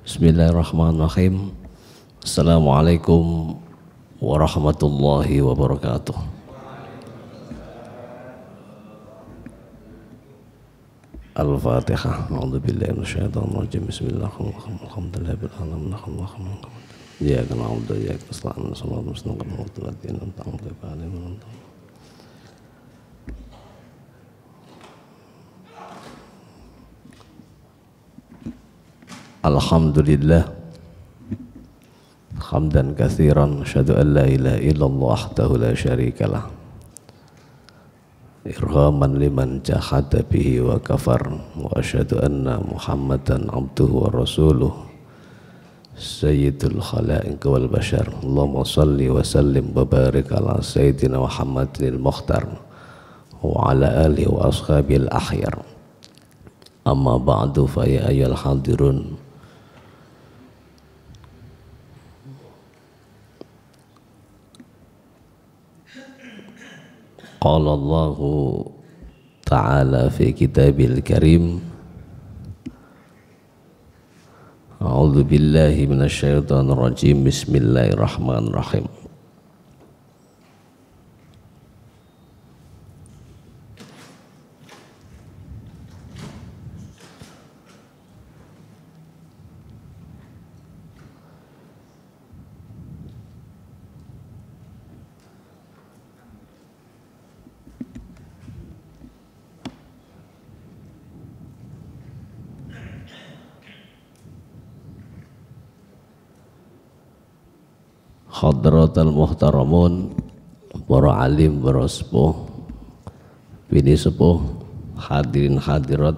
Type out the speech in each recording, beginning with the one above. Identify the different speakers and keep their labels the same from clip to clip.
Speaker 1: Bismillahirrahmanirrahim. Assalamualaikum warahmatullahi wabarakatuh. Al-Fatihah. A'udzubillahi minasyaitonir rajim. Bismillahirrahmanirrahim. Alhamdulillahil alamin. Iyyaka na'budu wa iyyaka nasta'in. Shiratal mustaqim. Alhamdulillah hamdan katsiran asyhadu an la ilaha illallah wahdahu la syarikalah irhaman liman jahada bihi wa kafar wa asyhadu anna Muhammadan abduhu wa rasuluh sayyidul khalaiq wal bashar. Allahumma shalli wa sallim wa barik ala sayyidina Muhammadil mukhtar wa ala alihi wa ashabil akhyar. Amma ba'du fa ya ayyuhal hadirun, qala Allahu ta'ala fi kitabil karim, a'udzu billahi minasyaitonir rajim, bismillahirrahmanirrahim. Hadratal muhtaramun, para alim, para sepuh, bini sepuh, hadirin hadirat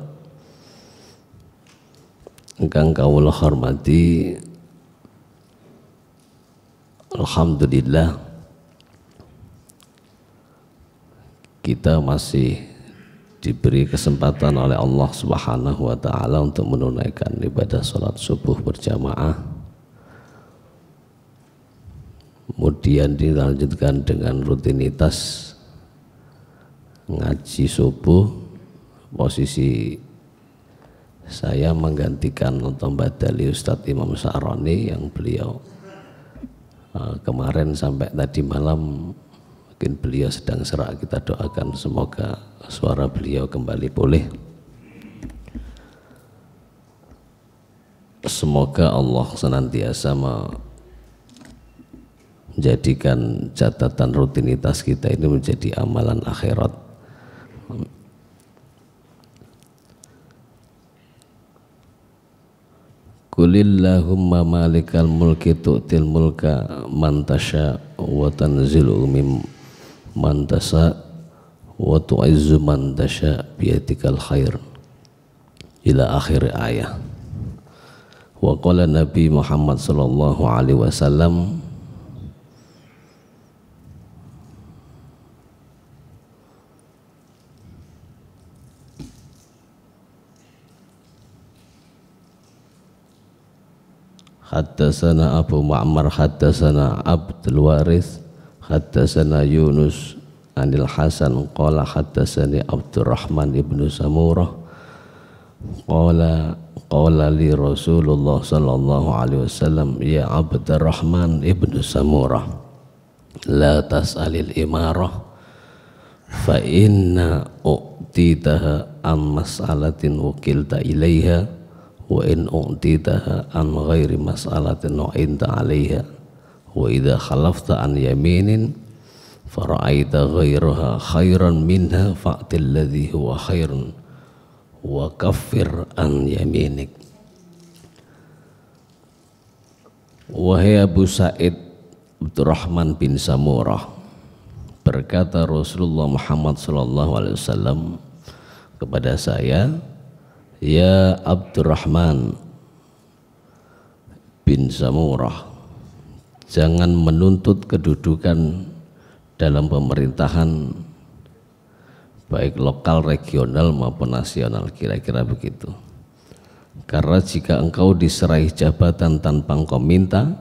Speaker 1: ingkang kawula hormati. Alhamdulillah kita masih diberi kesempatan oleh Allah Subhanahu wa taala untuk menunaikan ibadah salat subuh berjamaah. Kemudian dilanjutkan dengan rutinitas ngaji subuh. Posisi saya menggantikan atau badali Ustadz Imam Sa'roni yang beliau kemarin sampai tadi malam, mungkin beliau sedang serak. Kita doakan semoga suara beliau kembali pulih. Semoga Allah senantiasa menjadikan catatan rutinitas kita ini menjadi amalan akhirat. Qulillahumma malikal mulki tu'til mulka man tasha wa tanzilu mimman tasha wa tu'izzu man tasha biyadikal khair ila akhir ayat. Wa qala Nabi Muhammad sallallahu alaihi wasallam, haddatsana Abu Ma'mar haddatsana Abdul Warith haddatsana Yunus anil Hasan qala haddatsani Abdurrahman ibnu Samurah qala li Rasulullah sallallahu alaihi wasallam, ya Abdurrahman ibnu Samurah, la tas'alil imarah fa inna u'titaha an mas'alatin wukilta ilaiha wa in u'titaha an ghairi mas'alatin nu'inta 'alaiha wa idza khalafta an yaminin fara'aita ghairaha khairan minha fa'til ladzi huwa khairun wa kaffir an yaminik. Wahai Abu Sa'id Abdurrahman bin Samurah, berkata Rasulullah Muhammad sallallahu alaihi wasallam kepada saya, ya Abdurrahman bin Samurah, jangan menuntut kedudukan dalam pemerintahan baik lokal, regional maupun nasional, kira-kira begitu. Karena jika engkau diserahi jabatan tanpa engkau minta,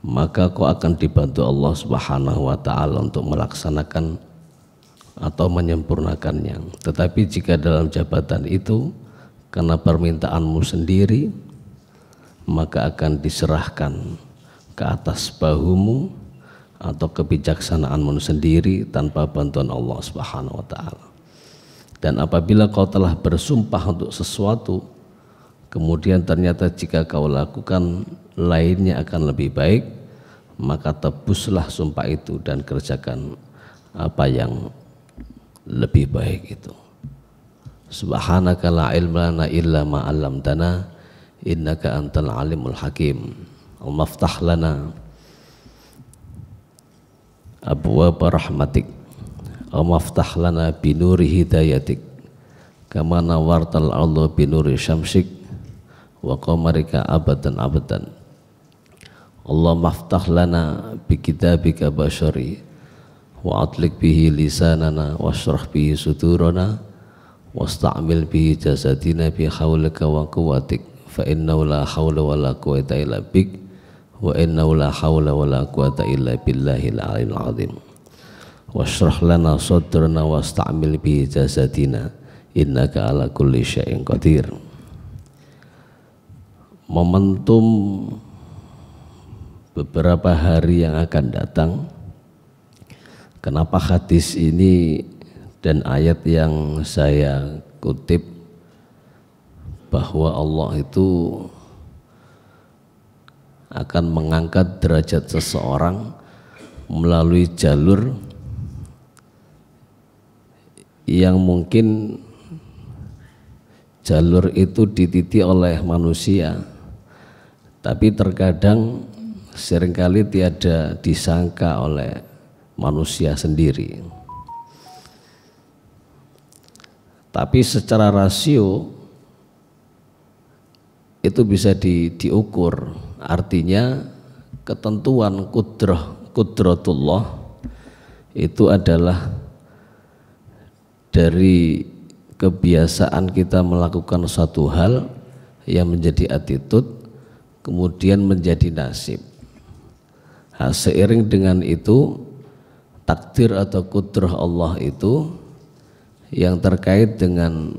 Speaker 1: maka kau akan dibantu Allah Subhanahu wa taala untuk melaksanakan atau menyempurnakannya. Tetapi jika dalam jabatan itu karena permintaanmu sendiri maka akan diserahkan ke atas bahumu atau kebijaksanaanmu sendiri tanpa bantuan Allah Subhanahu wa taala. Dan apabila kau telah bersumpah untuk sesuatu, kemudian ternyata jika kau lakukan lainnya akan lebih baik, maka tebuslah sumpah itu dan kerjakan apa yang lebih baik itu. Subhanaka la ilma lana illa ma 'allamtana innaka antal alimul hakim. Al-maftah lana abwaab rahmatik, al-maftah lana binuri hidayatik, kama nawartal arda binuri syamsik wa qamarika abadan abadan. Allah maftah lana bi kitabika basyari wa atlik bihi lisanana washrah bihi sudurana wasta'mil bihi jasadina bi haulika wa quwwatik fa innahu la haula wa la quwwata illa bik wa innahu la haula wa la quwwata illa billahil aliyyil azim. Washrah lana sadrana wasta'mil bihi jasadina innaka ala kulli syai'in qadir. Momentum beberapa hari yang akan datang, kenapa hadis ini dan ayat yang saya kutip bahwa Allah itu akan mengangkat derajat seseorang melalui jalur yang mungkin jalur itu dititi oleh manusia, tapi terkadang seringkali tiada disangka oleh manusia sendiri. Tapi secara rasio itu bisa diukur, artinya ketentuan qudratullah itu adalah dari kebiasaan kita melakukan satu hal yang menjadi attitude, kemudian menjadi nasib. Seiring dengan itu, takdir atau kudrah Allah itu yang terkait dengan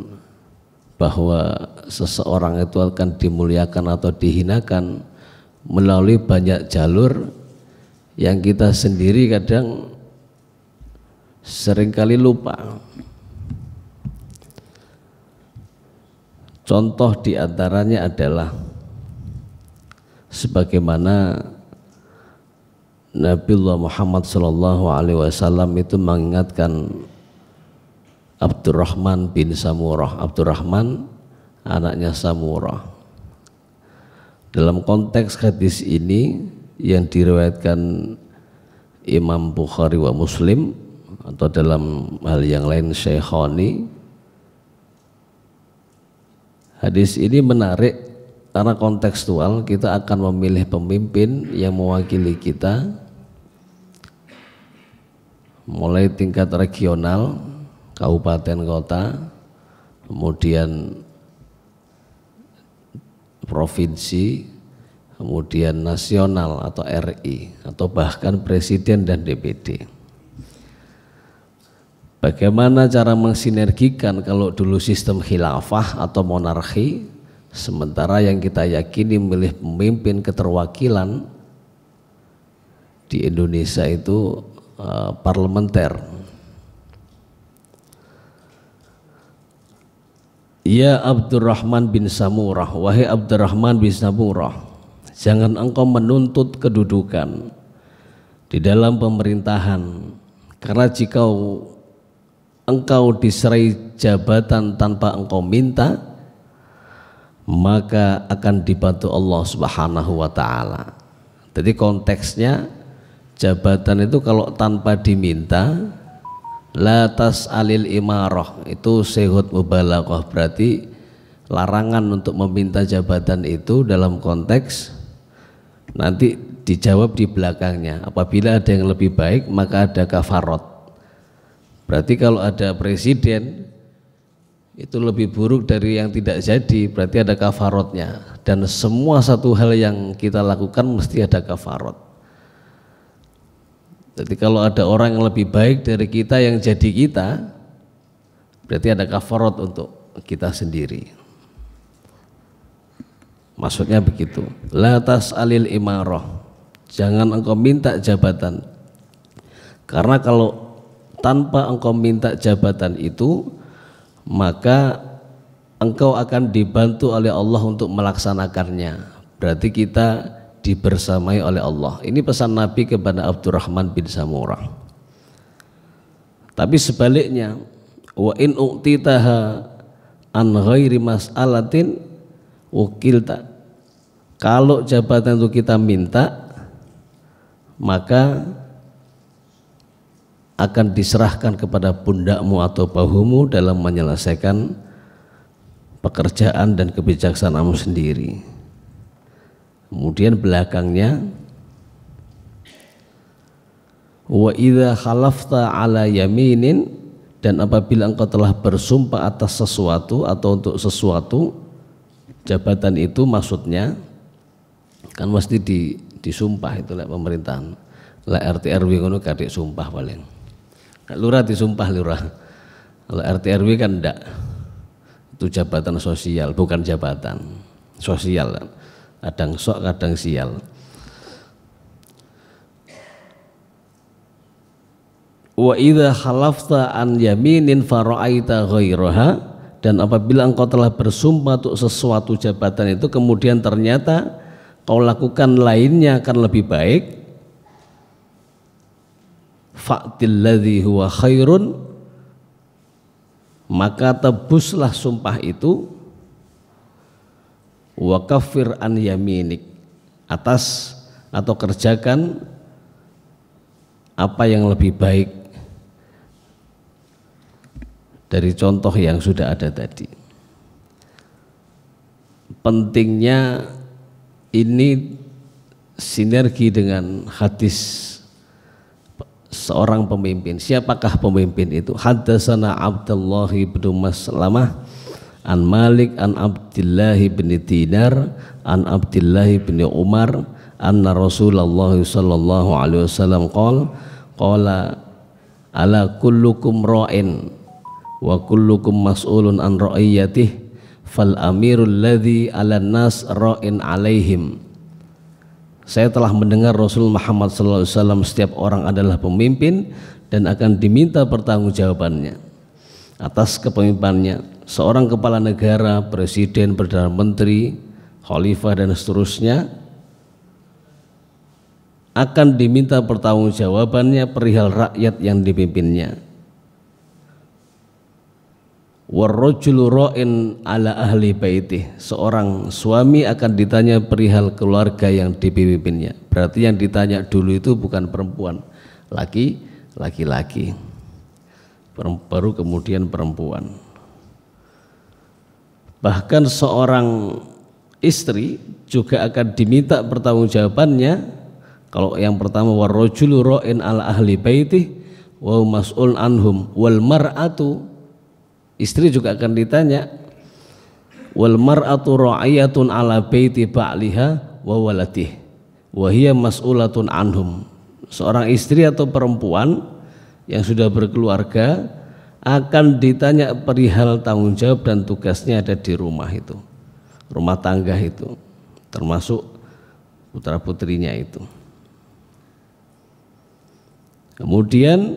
Speaker 1: bahwa seseorang itu akan dimuliakan atau dihinakan melalui banyak jalur yang kita sendiri kadang seringkali lupa. Contoh diantaranya adalah sebagaimana Nabiullah Muhammad SAW itu mengingatkan Abdurrahman bin Samurah, Abdurrahman anaknya Samurah. Dalam konteks hadis ini yang diriwayatkan Imam Bukhari wa Muslim atau dalam hal yang lain Syekhani, hadis ini menarik karena kontekstual. Kita akan memilih pemimpin yang mewakili kita mulai tingkat regional, kabupaten kota, kemudian provinsi, kemudian nasional atau RI, atau bahkan presiden dan DPD. Bagaimana cara mensinergikan kalau dulu sistem khilafah atau monarki, sementara yang kita yakini memilih pemimpin keterwakilan di Indonesia itu parlementer. Ya Abdurrahman bin Samurah, wahai Abdurrahman bin Samurah, jangan engkau menuntut kedudukan di dalam pemerintahan, karena jika engkau diserai jabatan tanpa engkau minta, maka akan dibantu Allah Subhanahu wa ta'ala. Jadi konteksnya jabatan itu kalau tanpa diminta, la tas'alil imarah, itu sehut mubalaghah, berarti larangan untuk meminta jabatan itu dalam konteks nanti dijawab di belakangnya. Apabila ada yang lebih baik maka ada kafarat. Berarti kalau ada presiden itu lebih buruk dari yang tidak jadi, berarti ada kafaratnya. Dan semua satu hal yang kita lakukan mesti ada kafarat. Jadi kalau ada orang yang lebih baik dari kita yang jadi kita, berarti ada kafarat untuk kita sendiri. Maksudnya begitu. La tas'alil imarah, jangan engkau minta jabatan. Karena kalau tanpa engkau minta jabatan itu, maka engkau akan dibantu oleh Allah untuk melaksanakannya. Berarti kita dibersamai oleh Allah. Ini pesan Nabi kepada Abdurrahman bin Samurah. Tapi sebaliknya, wa in u'titaha an ghairi mas'alatin ukilta. Kalau jabatan itu kita minta, maka akan diserahkan kepada pundakmu atau bahumu dalam menyelesaikan pekerjaan dan kebijaksanaanmu sendiri. Kemudian belakangnya, wa idza khalafta ala yaminin, dan apabila engkau telah bersumpah atas sesuatu atau untuk sesuatu, jabatan itu maksudnya kan mesti disumpah itu lah pemerintahan. Lah RT RW ngono kadek sumpah paling. Lurah disumpah lurah. Kalau RT RW kan enggak. Itu jabatan sosial, bukan jabatan sosial. Kadang sok kadang sial. Wa idza khalafta an yaminin fara'aita ghairaha, dan apabila engkau telah bersumpah untuk sesuatu jabatan itu kemudian ternyata kau lakukan lainnya akan lebih baik, fa'til ladzi huwa khairun, maka tebuslah sumpah itu, wa kaffir an yaminik, atas atau kerjakan apa yang lebih baik dari contoh yang sudah ada tadi. Pentingnya ini sinergi dengan hadis seorang pemimpin. Siapakah pemimpin itu? Haddatsana Abdullah bin Maslamah an Malik an Abdullah bin Dinar an Abdullah bin Umar anna Rasulullah sallallahu alaihi wasallam qala ala kullukum ra'in wa kullukum mas'ulun an ra'iyatih fal amirul ladzi 'alan nas ra'in 'alaihim. Saya telah mendengar Rasul Muhammad sallallahu alaihi wasallam, setiap orang adalah pemimpin dan akan diminta pertanggungjawabannya atas kepemimpinannya. Seorang kepala negara, presiden, perdana menteri, khalifah dan seterusnya akan diminta pertanggungjawabannya perihal rakyat yang dipimpinnya. Warrajulu ra'in ala ahli baitih, seorang suami akan ditanya perihal keluarga yang dipimpinnya. Berarti yang ditanya dulu itu bukan perempuan, laki-laki, baru kemudian perempuan. Bahkan seorang istri juga akan diminta pertanggungjawabannya. Kalau yang pertama warrajulu ra'in ala ahli baitih wa mas'ul anhum, wal mar'atu, istri juga akan ditanya, wal mar'atu ra'iyatun ala baiti ba'liha wa waladih wa hiya mas'ulatun anhum. Seorang istri atau perempuan yang sudah berkeluarga akan ditanya perihal tanggung jawab dan tugasnya ada di rumah itu, rumah tangga itu, termasuk putra putrinya itu. Kemudian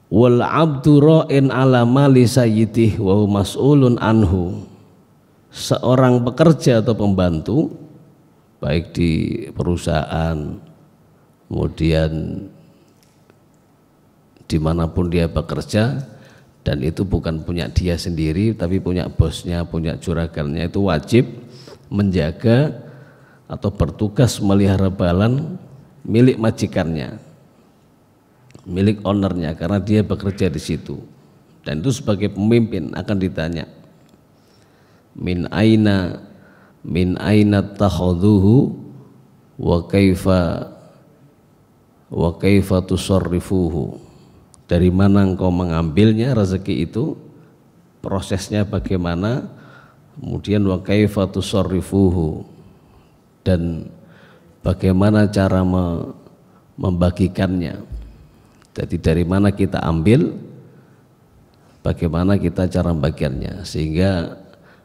Speaker 1: wal abdu ra'in ala mali sayyidih wa mas'ulun anhu. Seorang pekerja atau pembantu baik di perusahaan, kemudian dimanapun dia bekerja, dan itu bukan punya dia sendiri tapi punya bosnya, punya juragannya, itu wajib menjaga atau bertugas melihara balan milik majikannya, milik ownernya, karena dia bekerja di situ. Dan itu sebagai pemimpin akan ditanya, min aina takhadhuhu wa kaifa tusarrifuhu, dari mana engkau mengambilnya rezeki itu, prosesnya bagaimana, kemudian wa kaifa tusarrifuhu, dan bagaimana cara membagikannya. Jadi dari mana kita ambil, bagaimana kita cara bagiannya, sehingga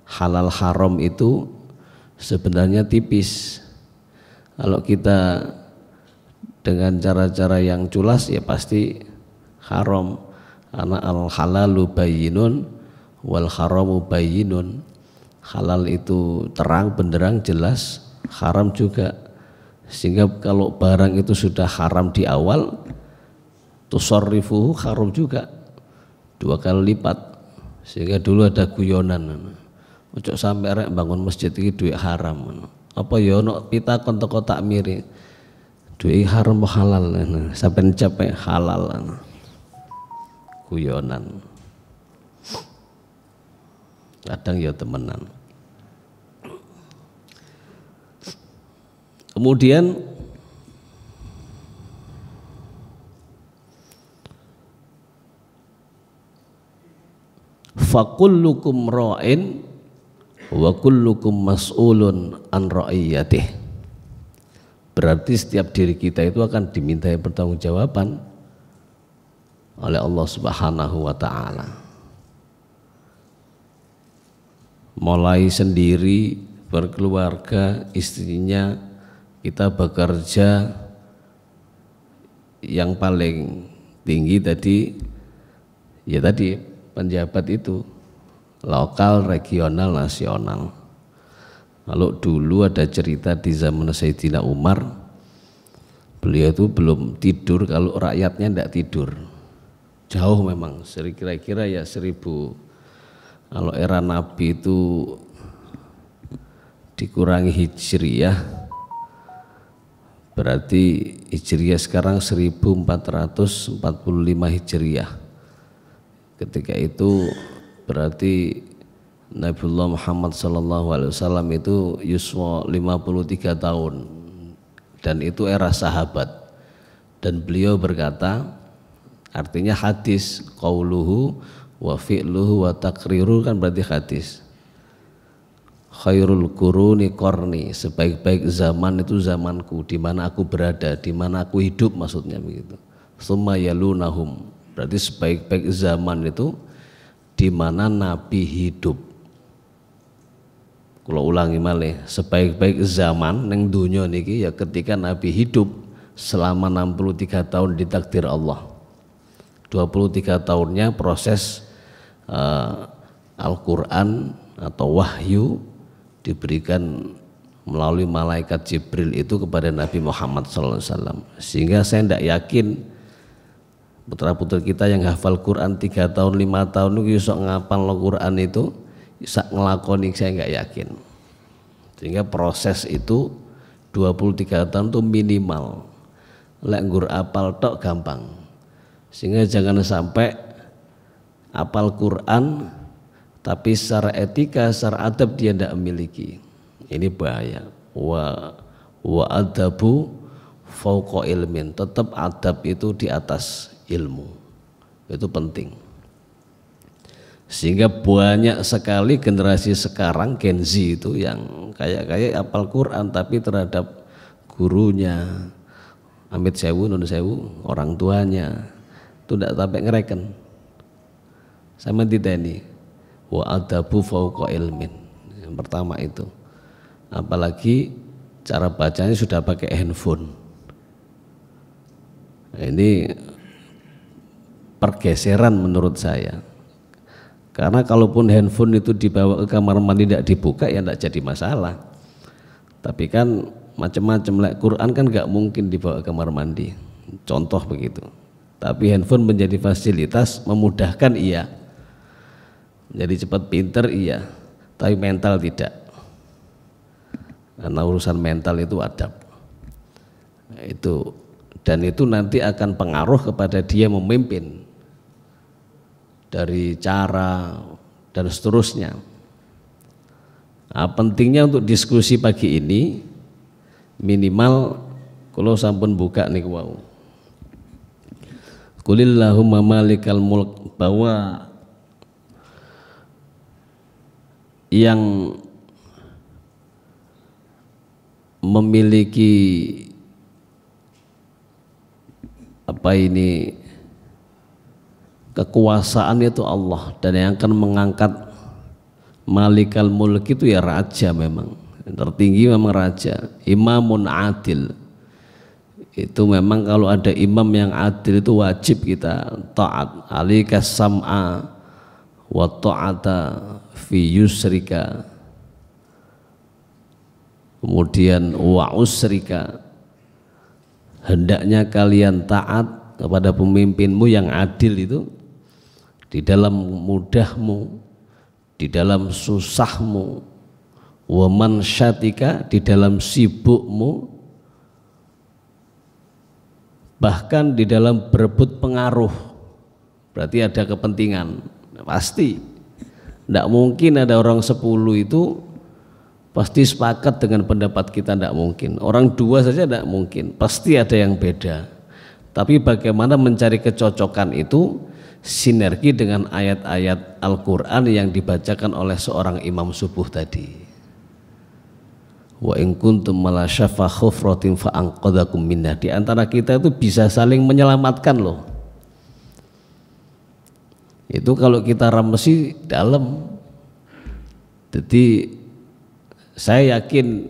Speaker 1: halal haram itu sebenarnya tipis. Kalau kita dengan cara-cara yang culas ya pasti haram, karena al halalu bayyinun wal haramu bayyinun. Halal itu terang benderang jelas, haram juga. Sehingga kalau barang itu sudah haram di awal, tusarrifuhu haram juga 2 kali lipat. Sehingga dulu ada guyonan, ojo sampai rek bangun masjid iki duit haram. Apa ya ono pitakon teko takmiri, duit haram apa halal, sampai capek halal. Guyonan. Kadang ya temenan. Kemudian fakullukum ra'in wa kullukum mas'ulun an ra'iyatih. Berarti setiap diri kita itu akan dimintai pertanggungjawaban oleh Allah Subhanahu wa taala. Mulai sendiri, berkeluarga, istrinya, kita bekerja, yang paling tinggi tadi ya tadi penjabat itu lokal, regional, nasional. Kalau dulu ada cerita di zaman Sayyidina Umar, beliau itu belum tidur kalau rakyatnya tidak tidur. Jauh memang, kira-kira ya 1000. Kalau era Nabi itu dikurangi hijriyah, berarti hijriyah sekarang 1445 hijriyah. Ketika itu berarti Nabiullah Muhammad SAW itu yuswa 53 tahun, dan itu era sahabat. Dan beliau berkata, artinya hadis, qauluhu wa fi'luhu wa takriru kan berarti hadis. Khairul quruni qarni, sebaik-baik zaman itu zamanku, di mana aku berada, di mana aku hidup, maksudnya begitu. Tsumma yalunahum, berarti sebaik-baik zaman itu di mana Nabi hidup. Kalau ulangi malih, sebaik-baik zaman neng dunia niki ya ketika Nabi hidup selama 63 tahun ditakdir Allah. 23 tahunnya proses Al-Quran atau wahyu diberikan melalui malaikat Jibril itu kepada Nabi Muhammad SAW. Sehingga saya tidak yakin putra-putri kita yang hafal Quran 3 tahun 5 tahun itu bisa ngapal Quran itu, bisa ngelakoni, saya nggak yakin. Sehingga proses itu 23 tahun itu minimal. Lek nggur apal tok gampang. Sehingga jangan sampai apal Quran tapi secara etika, secara adab dia tidak memiliki. Ini bahaya. Wa adabu fauqa ilmin, tetap adab itu di atas ilmu. Itu penting. Sehingga banyak sekali generasi sekarang Gen Z itu yang kayak apal Quran tapi terhadap gurunya, amit sewu nun sewu, orang tuanya itu tidak sampai ngereken. Sama diteni wa adabu fauqa ilmin. Yang pertama itu. Apalagi cara bacanya sudah pakai handphone. Nah, ini pergeseran menurut saya. Karena kalaupun handphone itu dibawa ke kamar mandi tidak dibuka ya tidak jadi masalah. Tapi kan macam-macam, like Quran kan nggak mungkin dibawa ke kamar mandi. Contoh begitu. Tapi handphone menjadi fasilitas memudahkan, iya. Menjadi cepat pinter, iya. Tapi mental tidak. Karena urusan mental itu adab. Nah, itu, dan itu nanti akan pengaruh kepada dia memimpin dari cara dan seterusnya. Nah, pentingnya untuk diskusi pagi ini minimal kalau sampun buka nih wau. Qulillahumma malikal mulk, bahwa yang memiliki kekuasaan itu Allah, dan yang akan mengangkat Malikal Mulk itu ya raja, memang yang tertinggi memang raja. Imamun adil, itu memang kalau ada imam yang adil itu wajib kita taat. Alika sam'a wa ta'ata fi yusrika, kemudian wa usrika, hendaknya kalian taat kepada pemimpinmu yang adil itu di dalam mudahmu, di dalam susahmu, wa mansyatika, di dalam sibukmu, bahkan di dalam berebut pengaruh. Berarti ada kepentingan, pasti tidak mungkin ada orang 10 itu pasti sepakat dengan pendapat kita, tidak mungkin. Orang 2 saja tidak mungkin, pasti ada yang beda. Tapi bagaimana mencari kecocokan itu, sinergi dengan ayat-ayat Al-Quran yang dibacakan oleh seorang imam subuh tadi. Wa in kuntum ala syafa khufratin fa anqadhakum minna. Di antara kita itu bisa saling menyelamatkan loh. Itu kalau kita ramesi dalam. Jadi saya yakin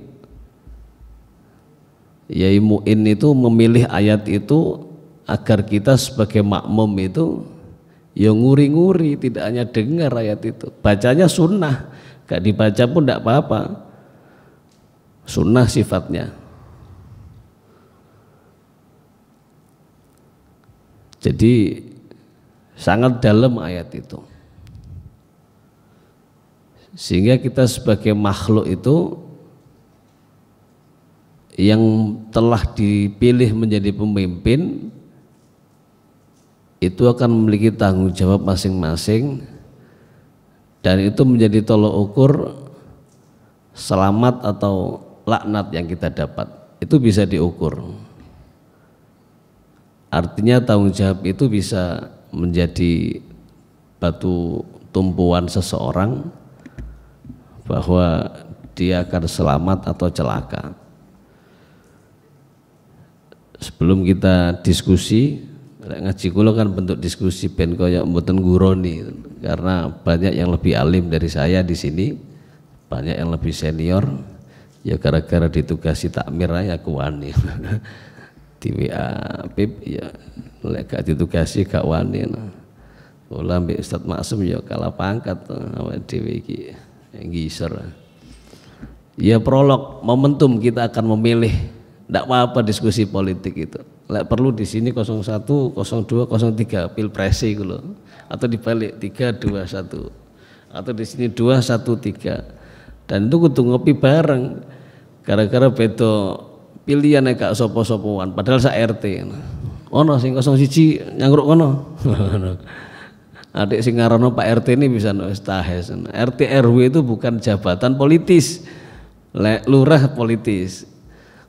Speaker 1: Yai Mu'in itu memilih ayat itu agar kita sebagai makmum itu ya nguri-nguri, tidak hanya dengar ayat itu. Bacanya sunnah, gak dibaca pun tidak apa-apa, sunnah sifatnya. Jadi sangat dalam ayat itu, sehingga kita sebagai makhluk itu yang telah dipilih menjadi pemimpin itu akan memiliki tanggung jawab masing-masing, dan itu menjadi tolok ukur selamat atau laknat yang kita dapat, itu bisa diukur. Artinya tanggung jawab itu bisa menjadi batu tumpuan seseorang bahwa dia akan selamat atau celaka. Sebelum kita diskusi, ngaji kula kan bentuk diskusi ben kaya mboten nguroni, karena banyak yang lebih alim dari saya di sini, banyak yang lebih senior. Ya gara-gara ditugasi takmir aja aku wani. Di WA Pip ya lek gak ditugasi gak wani. Kula mbek Ustaz Maksum ya kalah pangkat awake dhewe iki ngiser. Ya prolog momentum kita akan memilih, ndak apa-apa diskusi politik itu. Lek perlu di sini 01, 02, 03 pilpres iku lho. Atau dibalik 3, 2, 1. Atau di sini 2, 1, 3. Dan itu kudu ngopi bareng. Gara-gara beda pilihan gak sapa-sapaan padahal sak RT. Ono sing 01 nyangruk kono. Adik sing ngarono Pak RT ini bisa tahes. RT RW itu bukan jabatan politis. Lurah politis.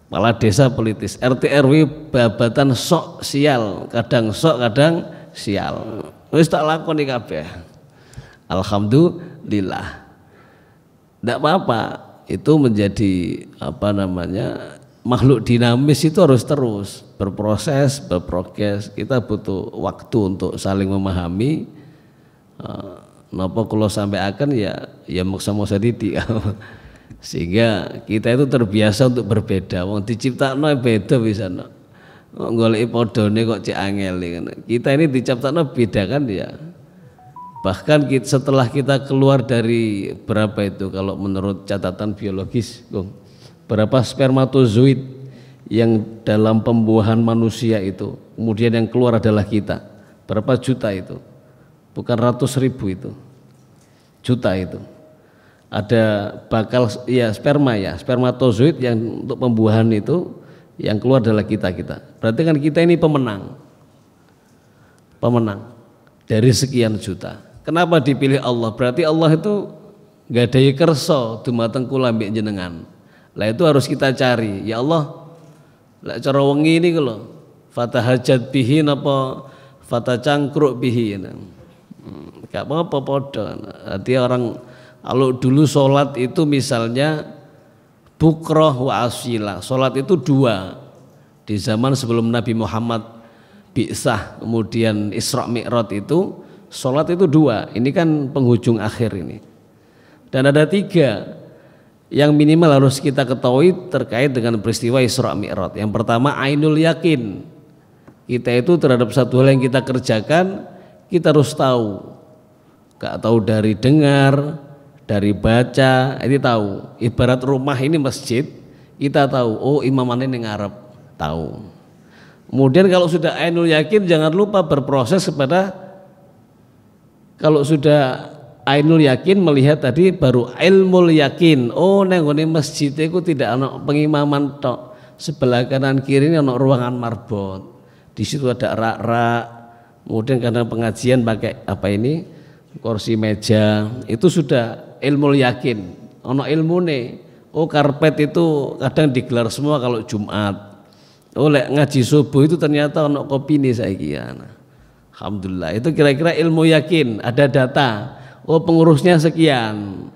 Speaker 1: Kepala desa politis, RT RW babatan sok sial, kadang sok kadang sial. Wis tak lakoni kabeh. Alhamdulillah. Tidak apa-apa, itu menjadi makhluk dinamis itu harus terus berproses, berprogres. Kita butuh waktu untuk saling memahami. Napa kula sampaikan ya maksa-maksa didik. Sehingga kita itu terbiasa untuk berbeda. Wong diciptakno beda bisa no. Goleki padane kok cek angel. Kita ini diciptakno beda kan ya. Bahkan setelah kita keluar dari berapa itu kalau menurut catatan biologis, berapa spermatozoid yang dalam pembuahan manusia itu, kemudian yang keluar adalah kita. Berapa juta itu? Bukan ratus ribu itu. Juta itu. Ada bakal spermatozoid yang untuk pembuahan itu yang keluar adalah kita. Berarti kan kita ini pemenang dari sekian juta. Kenapa dipilih Allah? Berarti Allah itu gak ada kerso dumateng kula mbek jenengan. Lah itu harus kita cari. Ya Allah, lek cara wengi ini lho, fatahajat bihi napa fatacangkruk bihi. Gak apa-apa padha. Arti orang kalau dulu sholat itu misalnya bukroh wa asyilah, sholat itu 2 di zaman sebelum Nabi Muhammad bi'sah kemudian Isra Mi'raj itu
Speaker 2: Sholat itu 2, ini kan penghujung akhir ini. Dan ada 3 yang minimal harus kita ketahui terkait dengan peristiwa Isra Mi'raj. Yang pertama ainul yakin. Kita itu terhadap satu hal yang kita kerjakan kita harus tahu. Gak tahu dari dengar, dari baca, ini tahu. Ibarat rumah ini masjid, kita tahu, oh imamannya yang ngarep, tahu. Kemudian kalau sudah ainul yakin jangan lupa berproses kepada, kalau sudah ainul yakin melihat tadi baru ilmul yakin. Oh nenggone masjid itu tidak ada pengimaman tok. Sebelah kanan kiri ini ada ruangan marbot. Di situ ada rak-rak. Kemudian kadang pengajian pakai apa ini? Kursi meja. Itu sudah ilmul yakin. Ono ilmune. Oh karpet itu kadang digelar semua kalau Jumat. Oh lek ngaji subuh itu ternyata ono kopi nih saiki ya. Alhamdulillah, itu kira-kira ilmu yakin, ada data. Oh pengurusnya sekian,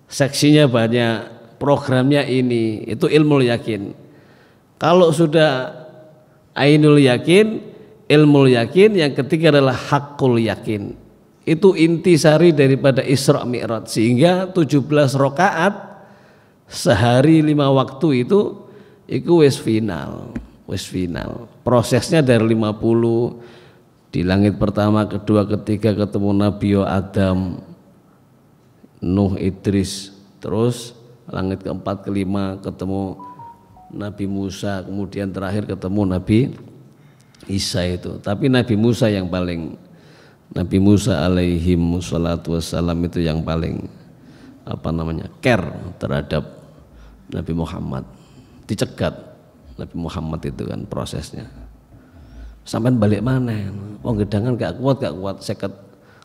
Speaker 2: seksinya banyak, programnya ini, itu ilmu yakin. Kalau sudah ainul yakin, ilmu yakin, yang ketiga adalah hakul yakin. Itu intisari daripada Isra Mi'raj. Sehingga 17 rakaat sehari 5 waktu itu wis final, prosesnya dari 50 di langit pertama, kedua, ketiga ketemu Nabi Adam, Nuh, Idris, terus langit keempat, kelima ketemu Nabi Musa, kemudian terakhir ketemu Nabi Isa itu. Tapi Nabi Musa yang paling, Nabi Musa alaihi wassalatu wassalam itu yang paling care terhadap Nabi Muhammad, dicegat Nabi Muhammad itu kan prosesnya. Sampai balik mana? Wong gedangan gak kuat 50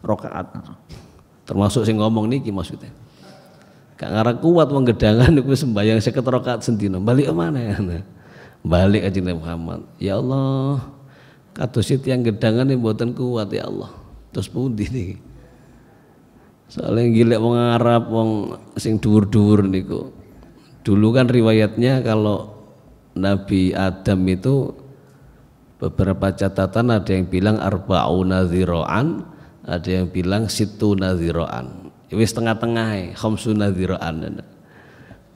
Speaker 2: rakaat. Termasuk sing ngomong niki maksudnya. Gak ngarep kuat wong gedangan niku sembahyang 50 rakaat sendino. Balik mana ya? Balik aja Nabi Muhammad. Ya Allah, kados yang gedangan ini mboten kuat ya Allah. Terus pundi niki? Soalnya gilek wong Arab, wong sing dhuwur-dhuwur niku. Dulu kan riwayatnya kalau Nabi Adam itu beberapa catatan ada yang bilang arba'una dzira'an, ada yang bilang situna dzira'an. Wis tengah-tengah, khamsuna dzira'an.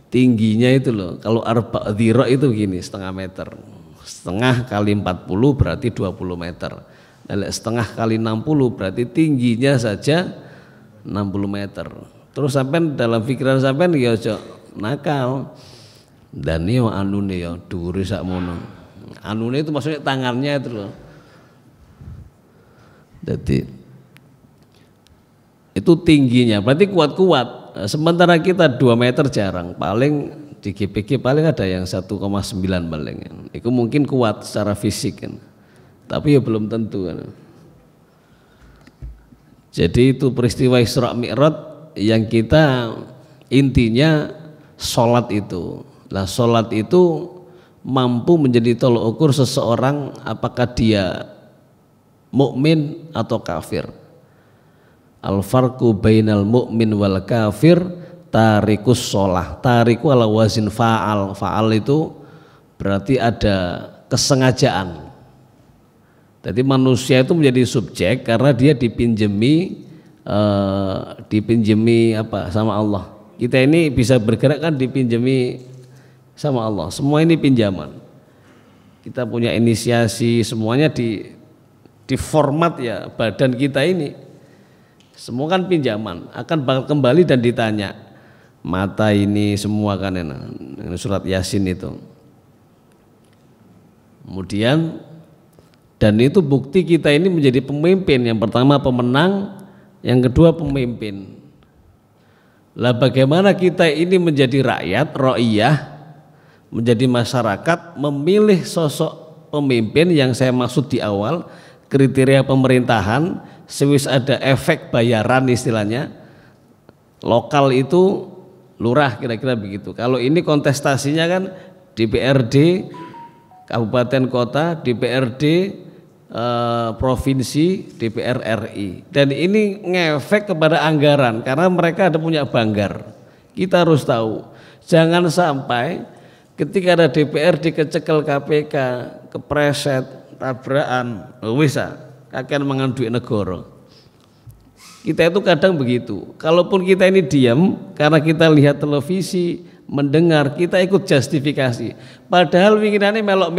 Speaker 2: Tingginya itu loh, kalau arba' dzira' itu gini, setengah meter. Setengah kali 40 berarti 20 meter. Setengah kali 60 berarti tingginya saja 60 meter. Terus sampai dalam pikiran sampai ya ojo nakal. Dan yo anune yo dhuwure sakmono. Anune itu maksudnya tangannya itu loh. Jadi itu tingginya berarti kuat-kuat. Sementara kita 2 meter jarang, paling di GPG paling ada yang 1,9 paling. Itu mungkin kuat secara fisik kan. Tapi ya belum tentu kan. Jadi itu peristiwa Isra Mi'raj yang kita intinya sholat itu. Lah sholat itu mampu menjadi tolok ukur seseorang apakah dia mukmin atau kafir. Al-farqu bainal mu'min wal kafir tarikus sholah. Tariku ala wazin fa'al. Fa'al itu berarti ada kesengajaan. Jadi manusia itu menjadi subjek karena dia dipinjemi sama Allah. Kita ini bisa bergerak kan dipinjemi sama Allah. Semua ini pinjaman. Kita punya inisiasi, semuanya di format ya badan kita ini. Semua kan pinjaman, akan bakal kembali dan ditanya. Mata ini semua kan ini surat Yasin itu. Kemudian dan itu bukti kita ini menjadi pemimpin. Yang pertama pemenang, yang kedua pemimpin. Lah bagaimana kita ini menjadi rakyat, ra'iyah, menjadi masyarakat, memilih sosok pemimpin yang saya maksud di awal, kriteria pemerintahan, sewis ada efek bayaran istilahnya, lokal itu lurah kira-kira begitu. Kalau ini kontestasinya kan DPRD kabupaten kota, DPRD provinsi, DPR RI, dan ini ngefek kepada anggaran karena mereka ada punya banggar. Kita harus tahu, jangan sampai ketika ada DPR dikecekel KPK, kepreset, tabrakan, bisa kakek mangan duit negara. Kita itu kadang begitu. Kalaupun kita ini diam karena kita lihat televisi, mendengar, kita ikut justifikasi. Padahal winginane melok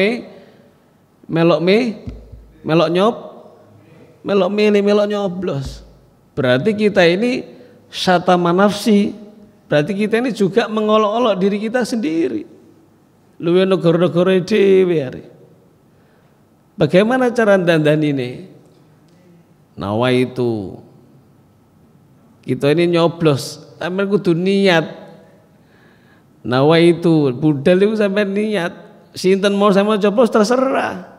Speaker 2: nyoblos. Berarti kita ini syatama nafsi. Berarti kita ini juga mengolok-olok diri kita sendiri. Luwe negara-negara dhewe. Bagaimana cara dandani ini? Nawa itu kita ini nyoblos, sampai kudu niat. Nawa itu budal itu sampai niat. Sinten mau sama nyoblos terserah.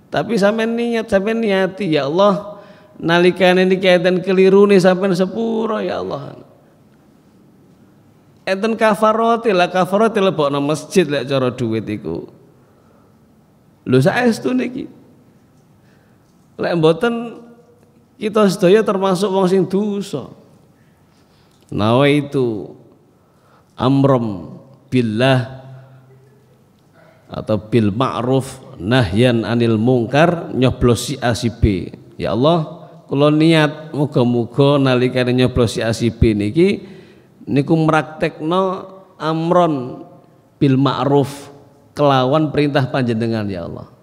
Speaker 2: Tapi sampai niat, sampai niati ya Allah. Nalikane niki enten keliru nih sampai sepuro ya Allah. Enten kafarati lah lebokno masjid lek cara duit iku. Lho saestu niki. Lek mboten kita sedaya termasuk wong sing dosa. Nawa itu amrom billah atau bil ma'ruf nahyan anil mungkar nyoblos si A si B. Ya Allah, kula niat muga-muga nalikane nyoblos si A si B niki niku mraktekno amron bil ma'ruf kelawan perintah panjenengan ya Allah.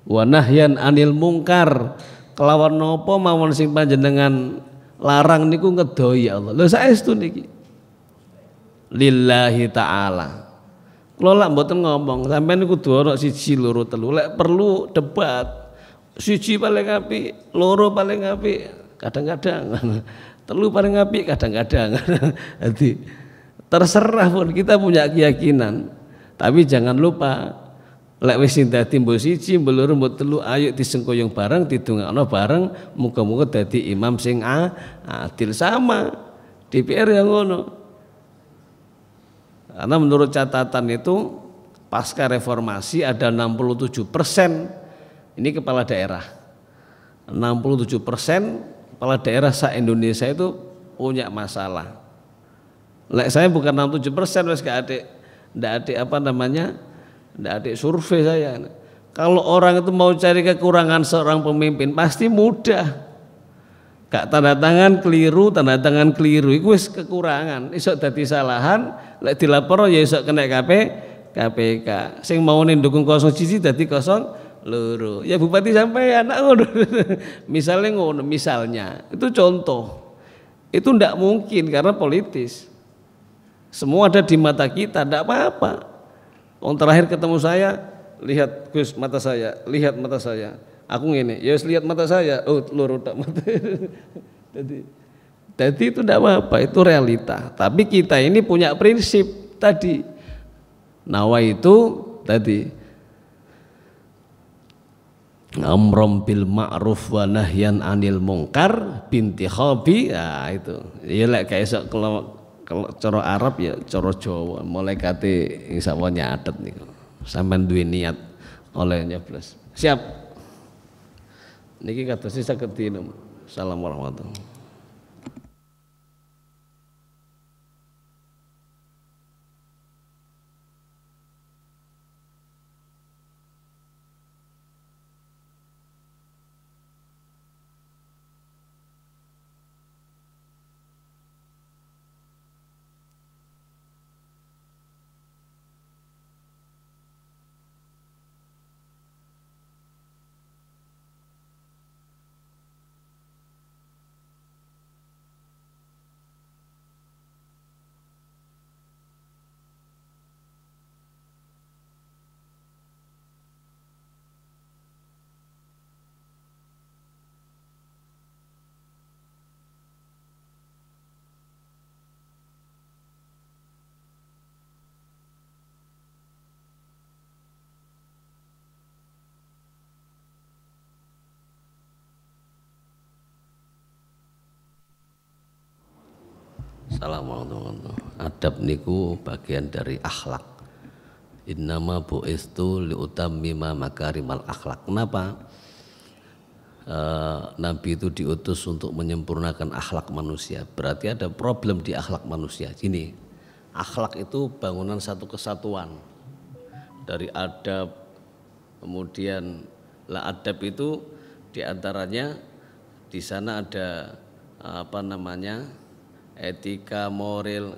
Speaker 2: Wa nahyan anil mungkar kelawan nopo mawon sing panjenengan larang niku ngedoi ya Allah. Lho saestu niki lillahi ta'ala. Kula lak mboten ngomong sampean niku kudu ana 1 2 3 lek perlu debat 1 paling apik, 2 paling apik, kadang-kadang 3 paling apik, kadang-kadang. Jadi terserah pun kita punya keyakinan. Tapi jangan lupa lek wis sing dadi mbok 1, mbok 2, mbok 3 ayo disengkoyong bareng, didongakno bareng, muga-muga dadi imam sing adil sama. DPR yang ngono. Karena menurut catatan itu pasca reformasi ada 67% ini kepala daerah. 67% kepala daerah se-Indonesia itu punya masalah. Lek saya bukan 67% wis gak ada apa namanya? Ndak ada survei saya. Kalau orang itu mau cari kekurangan seorang pemimpin pasti mudah. Gak tanda tangan keliru, iku wis kekurangan. Iso dadi salahan, lek dilapor ya iso kena KPK. Sing mau ndukung 01 dadi 02. Ya bupati sampean ngono. Misalnya. Itu contoh. Itu ndak mungkin karena politis. Semua ada di mata kita, ndak apa-apa. Wong terakhir ketemu saya, lihat Gus mata saya, lihat mata saya. Aku ngene, ya lihat mata saya, oh loro tak mata. Jadi itu tidak apa-apa, itu realita. Tapi kita ini punya prinsip tadi. Nawa itu tadi amrom bil ma'ruf wa nahyan anil mungkar bintikhabi, ya itu. Ya lek gak iso kalau cara Arab ya cara Jawa, mulai kate insyaallah nyatet niku. Sampeyan duwe niat oleh nyoblos. Siap. Niki kados saged dinum. Assalamualaikum warahmatullahi wabarakatuh. Assalamualaikum. Adab niku bagian dari akhlak. Innama bu'istu liutammima makarimal akhlak. Kenapa? Nabi itu diutus untuk menyempurnakan akhlak manusia. Berarti ada problem di akhlak manusia. Gini, akhlak itu bangunan satu kesatuan. Dari adab, kemudian adab itu diantaranya di sana ada apa namanya, etika moral,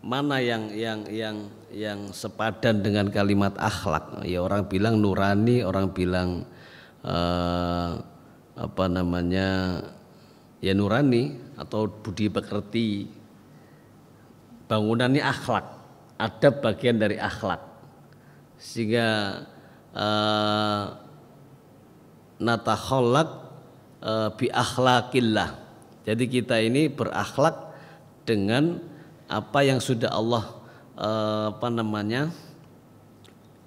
Speaker 2: mana yang sepadan dengan kalimat akhlak. Ya orang bilang nurani, orang bilang apa namanya, ya nurani atau budi pekerti. Bangunan ini akhlak, adab bagian dari akhlak. Sehingga natakhallaq bi akhlaqillah. Jadi kita ini berakhlak dengan apa yang sudah Allah apa namanya,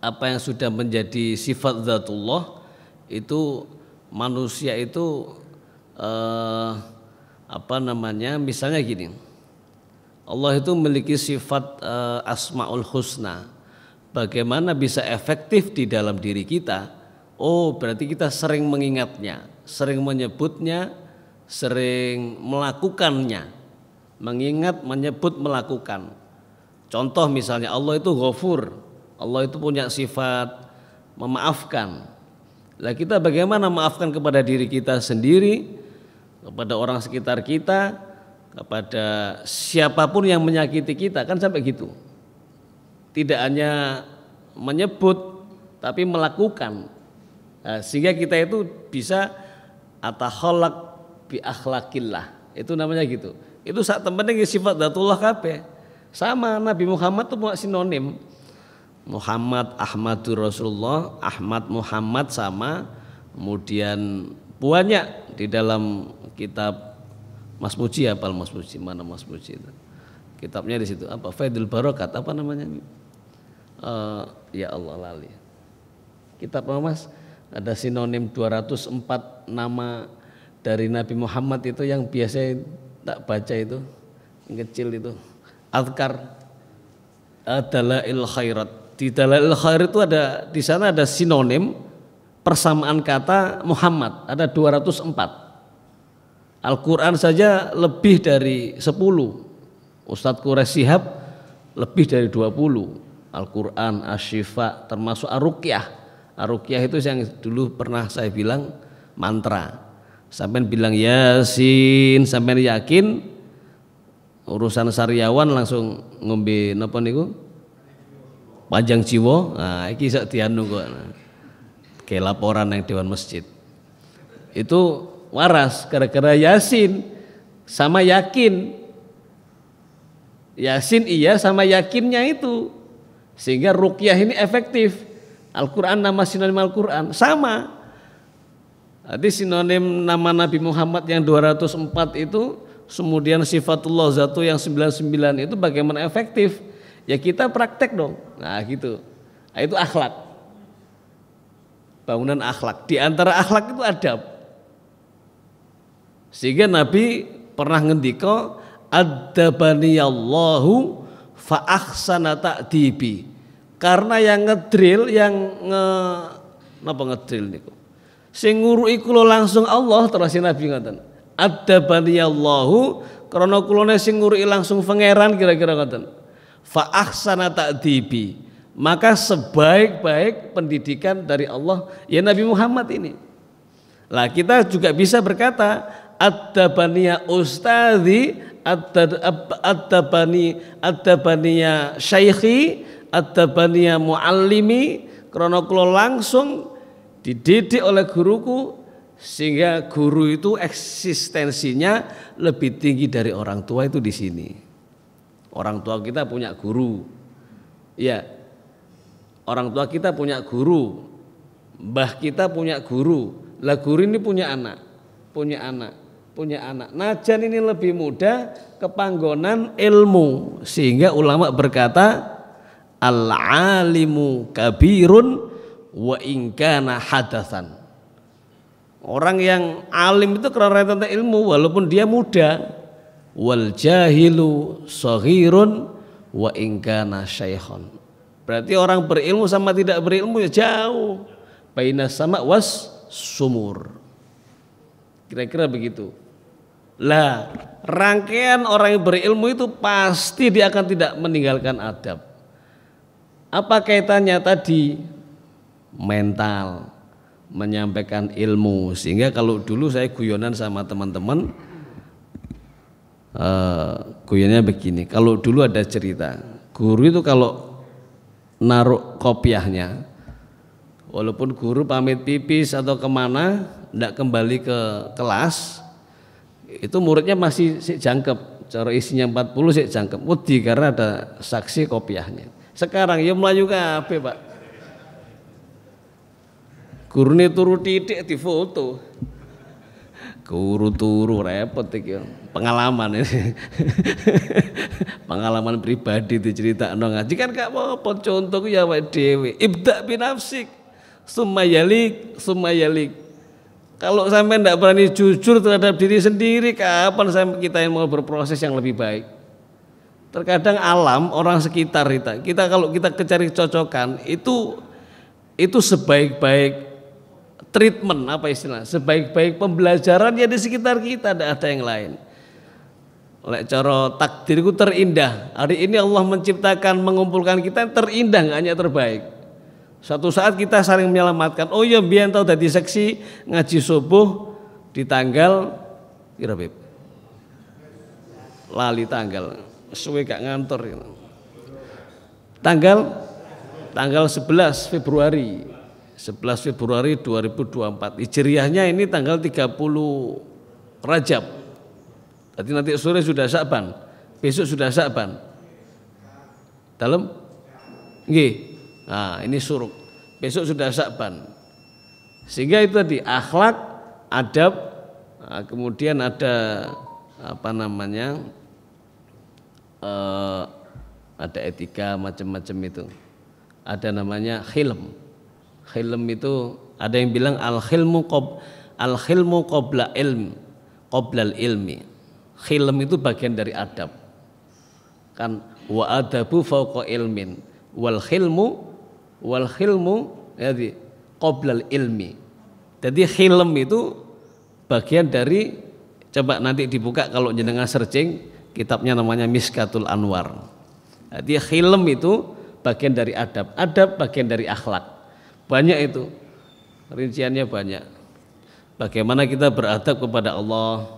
Speaker 2: apa yang sudah menjadi sifat zatullah. Itu manusia itu apa namanya, misalnya gini, Allah itu memiliki sifat asmaul husna. Bagaimana bisa efektif di dalam diri kita? Oh, berarti kita sering mengingatnya, sering menyebutnya, sering melakukannya. Mengingat, menyebut, melakukan. Contoh misalnya Allah itu Ghafur, Allah itu punya sifat memaafkan. Lah kita bagaimana maafkan kepada diri kita sendiri, kepada orang sekitar kita, kepada siapapun yang menyakiti kita, kan sampai gitu. Tidak hanya menyebut tapi melakukan. Nah, sehingga kita itu bisa atakhallaq bi akhlaqillah. Itu namanya gitu. Itu sak temennya sifat dzatullah kabeh. Sama Nabi Muhammad itu punya sinonim. Muhammad Ahmadur Rasulullah, Ahmad Muhammad sama. Kemudian banyak di dalam kitab Mas Muji, apal Mas Muji, mana Mas Muji itu? Kitabnya di situ apa? Faidul Barokat apa namanya? Ya Allah lali. Kitab apa Mas? Ada sinonim 204 nama dari Nabi Muhammad itu yang biasa tak baca itu, yang kecil itu. Adhkar, Dalail Khairat. Di Dalail Khairat itu ada, di sana ada sinonim persamaan kata Muhammad, ada 204. Al-Quran saja lebih dari 10. Ustadz Quraisy Shihab lebih dari 20. Al-Quran, Asy-Syifa, termasuk Ar-Ruqyah. Ar-Ruqyah itu yang dulu pernah saya bilang mantra. Sampai bilang Yasin, sampai yakin urusan sariawan langsung ngombe napa niku? Panjang jiwa. Nah, iki sak dianu kok. Kayak laporan yang Dewan Masjid. Itu waras gara-gara Yasin sama yakin. Yasin iya sama yakinnya itu. Sehingga ruqyah ini efektif. Al-Quran, nama sinonim Al-Quran sama. Jadi sinonim nama Nabi Muhammad yang 204 itu, kemudian sifatullah zatu yang 99 itu bagaimana efektif? Ya kita praktek dong. Nah gitu. Nah, itu akhlak. Bangunan akhlak. Di antara akhlak itu adab. Sehingga Nabi pernah ngendika adzabaniyallahu fa ahsana ta'dibi. Karena yang ngedrill, yang napa ngedrill niku? Sing nguruki kula langsung Allah, terus Nabi ngoten. Adzabaniyallahu, karena kula sing nguruki langsung pangeran, kira-kira ngoten. Fa ahsana ta'dibi. Maka sebaik-baik pendidikan dari Allah ya Nabi Muhammad ini. Lah kita juga bisa berkata Ad-dabaniya ustadzi, ad-dabaniya syaikhi, ad-dabaniya muallimi, karena kula langsung dididik oleh guruku, sehingga guru itu eksistensinya lebih tinggi dari orang tua itu di sini. Orang tua kita punya guru. Ya. Orang tua kita punya guru. Mbah kita punya guru. Lah guru ini punya anak. Najan ini lebih mudah kepanggonan ilmu, sehingga ulama berkata al-alimu kabirun wa in kana hadatsan. Orang yang alim itu karena tentang ilmu walaupun dia muda. Wal jahilu shaghirun wa in kana syaikhon. Berarti orang berilmu sama tidak berilmu ya jauh. Bainas sama was sumur. Kira-kira begitu. Lah, rangkaian orang yang berilmu itu pasti dia akan tidak meninggalkan adab. Apa kaitannya tadi? Mental, menyampaikan ilmu. Sehingga kalau dulu saya guyonan sama teman-teman, Guyonnya begini, kalau dulu ada cerita, guru itu kalau naruh kopiahnya, walaupun guru pamit pipis atau kemana, tidak kembali ke kelas, itu muridnya masih jangkep, cara isinya 40 sih jangkep, wedi karena ada saksi kopiahnya. Sekarang ya melayu kabeh Pak, guru ini turu titik di foto. Guru turu repot iki. Pengalaman ini. Pengalaman pribadi dicerita ngaji kan gak apa-apa, contoh ya awake dhewe. Ibda binafsik summa yalik. Kalau sampai tidak berani jujur terhadap diri sendiri, kapan sampai kita yang mau berproses yang lebih baik? Terkadang alam orang sekitar kita kalau kita cari cocokan itu sebaik-baik treatment, apa istilah, sebaik-baik pembelajaran ya di sekitar kita, tidak ada yang lain. Oleh cara takdirku terindah, hari ini Allah menciptakan mengumpulkan kita terindah, nggak hanya terbaik. Suatu saat kita saling menyelamatkan. Oh iya, biar tahu dari seksi ngaji subuh di tanggal kira Beb, lali tanggal suwe gak ngantor tanggal 11 Februari 2024. Hijriahnya ini tanggal 30 Rajab. Berarti nanti sore sudah Sya'ban. Besok sudah Sya'ban. Dalam? Nggih. Nah, ini suruk. Besok sudah Sya'ban. Sehingga itu tadi akhlak, adab, kemudian ada apa namanya? Ada etika macam-macam itu. Ada namanya khilm. Khilm itu ada yang bilang al-khilmu qabla ilmi. Khilm itu bagian dari adab. Kan wa adabu fauqa ilmin wal khilmu jadi qabla ilmi. Jadi khilm itu bagian dari, coba nanti dibuka kalau jenengan searching kitabnya namanya Miskatul Anwar. Jadi khilm itu bagian dari adab, adab bagian dari akhlak. Banyak itu, rinciannya banyak. Bagaimana kita beradab kepada Allah,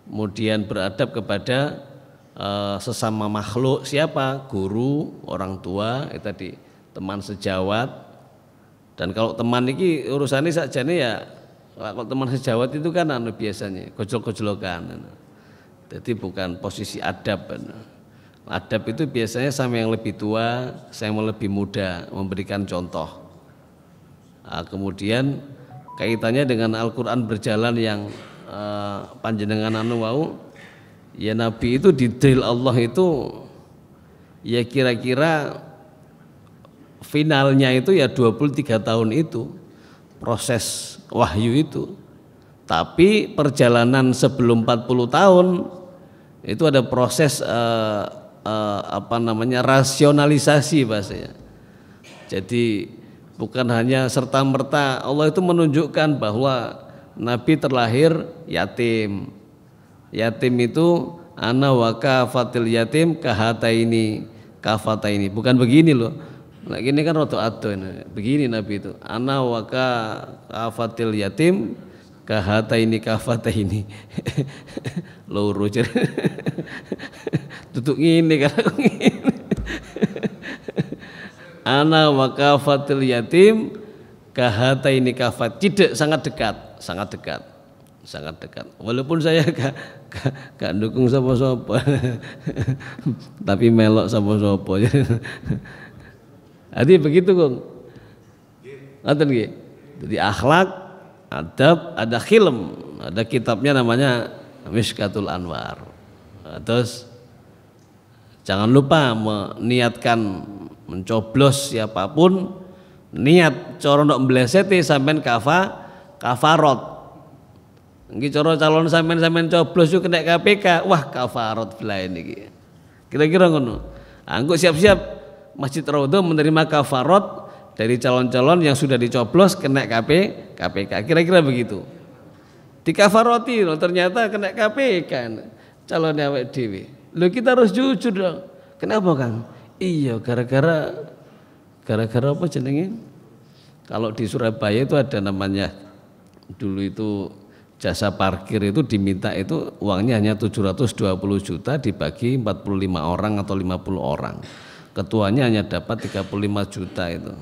Speaker 2: kemudian beradab kepada sesama makhluk, siapa? Guru, orang tua, itu tadi teman sejawat. Dan kalau teman ini urusannya saja nih ya, kalau teman sejawat itu kan biasanya gojol-gojolokan. Jadi bukan posisi adab. Adab itu biasanya sama yang lebih tua, sama yang lebih muda, memberikan contoh. Kemudian kaitannya dengan Al-Quran berjalan yang panjenengan wau, ya Nabi itu di drill Allah itu ya kira-kira finalnya itu ya 23 tahun itu proses wahyu itu. Tapi perjalanan sebelum 40 tahun itu ada proses apa namanya, rasionalisasi bahasanya. Jadi bukan hanya serta-merta Allah itu menunjukkan bahwa Nabi terlahir yatim. Yatim itu ana wa kafatil yatim kahataini kafataini. Bukan begini loh. Nah, ini kan roto ado ini. Begini Nabi itu. Ana wa kafatil yatim kahataini kafataini. Loro jer. Tutuk ngene kan. Ana wa kafatil yatim kahataini kafat. Tidak, sangat dekat. Walaupun saya gak dukung sapa-sapa. Tapi melok sapa-sapa. Jadi begitu, Kong. Ngoten nggih. Jadi akhlak, adab, ada khilm, ada kitabnya namanya Miskatul Anwar. Terus jangan lupa meniatkan mencoblos siapapun, niat cara ndok mbleseti sampean kafarot. Nggih cara calon sampean coblos yo kena KPK, wah kafarot belain iki. Kira-kira ngono. Engko siap-siap Masjid Raudhah menerima kafarot dari calon-calon yang sudah dicoblos kena KPK. Kira-kira begitu. Dikafaroti loh, ternyata kena KPK calonnya awake dhewe. Loh, kita harus jujur dong. Kenapa, Kang? Iya, gara-gara apa jenenge? Kalau di Surabaya itu ada namanya, dulu itu jasa parkir itu diminta itu uangnya hanya 720 juta dibagi 45 orang atau 50 orang. Ketuanya hanya dapat 35 juta itu.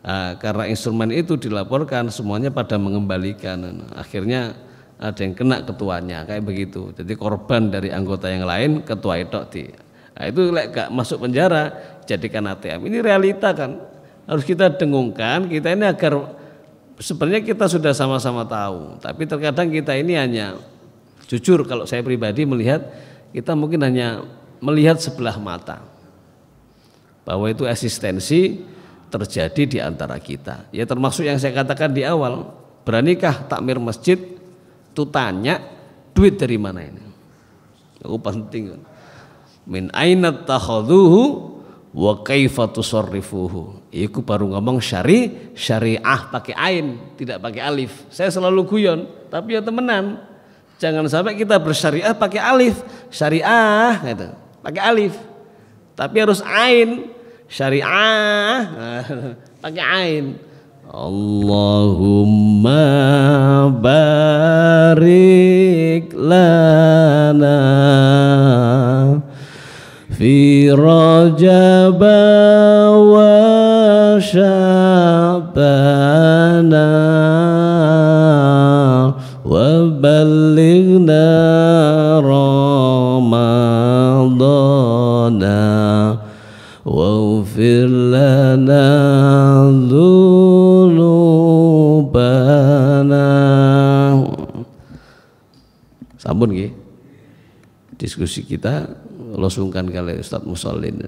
Speaker 2: Nah, karena instrumen itu dilaporkan semuanya pada mengembalikan. Akhirnya ada yang kena ketuanya kayak begitu. Jadi korban dari anggota yang lain, ketua itu nah, itu gak masuk penjara, jadikan ATM. Ini realita kan. Harus kita dengungkan, kita ini agar sebenarnya kita sudah sama-sama tahu, tapi terkadang kita ini hanya jujur kalau saya pribadi melihat kita mungkin hanya melihat sebelah mata bahwa itu eksistensi terjadi di antara kita. Ya termasuk yang saya katakan di awal, beranikah takmir masjid itu tanya duit dari mana ini? Itu penting. Min aina takhadhuhu wa kaifa tusarrifuhu. Iku baru ngomong syariah pakai ain, tidak pakai alif. Saya selalu guyon, tapi ya temenan. Jangan sampai kita bersyariah pakai alif, syariah gitu, pakai alif. Tapi harus ain, syariah pakai ain. Allahumma barik lana fi Rajab wa Sya'bana wa ballighna Ramadana wa ghfir lana dzunubana. Sampun nggih. Diskusi kita losungkan kali Ustadz Musallin.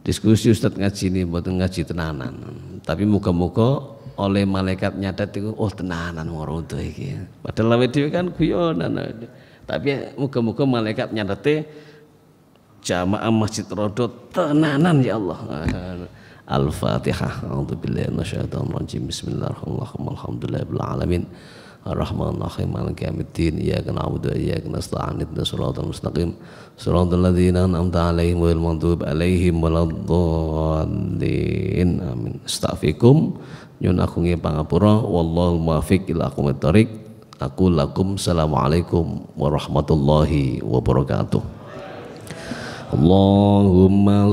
Speaker 2: Diskusi Ustadz ngaji ini mboten ngaji tenanan. Tapi muga-muga oleh malaikat nyadat itu oh tenanan ngono iki. Padahal awake dhewe kan guyonan. Tapi muga-muga malaikat nyadate jamaah Masjid Rodo tenanan ya Allah. Al-Fatihah. A'udzubillahi minasyaitonir rajim. Bismillahirrahmanirrahim. Alhamdulillahirabbil alamin. Ar-Rahmanir-Rahim. Maliki yaumiddin. Iyyaka na'budu wa iyyaka nasta'in. Ihdinas siratal mustaqim. Siratal ladzina an'amta 'alaihim ghairil maghdubi 'alaihim waladdallin. Amin. Astaghfirukum nyun aku nggih pangapura wallahu muwaffiq ila aqwamit thoriq. Aku lakum assalamualaikum warahmatullahi wabarakatuh. Allahumma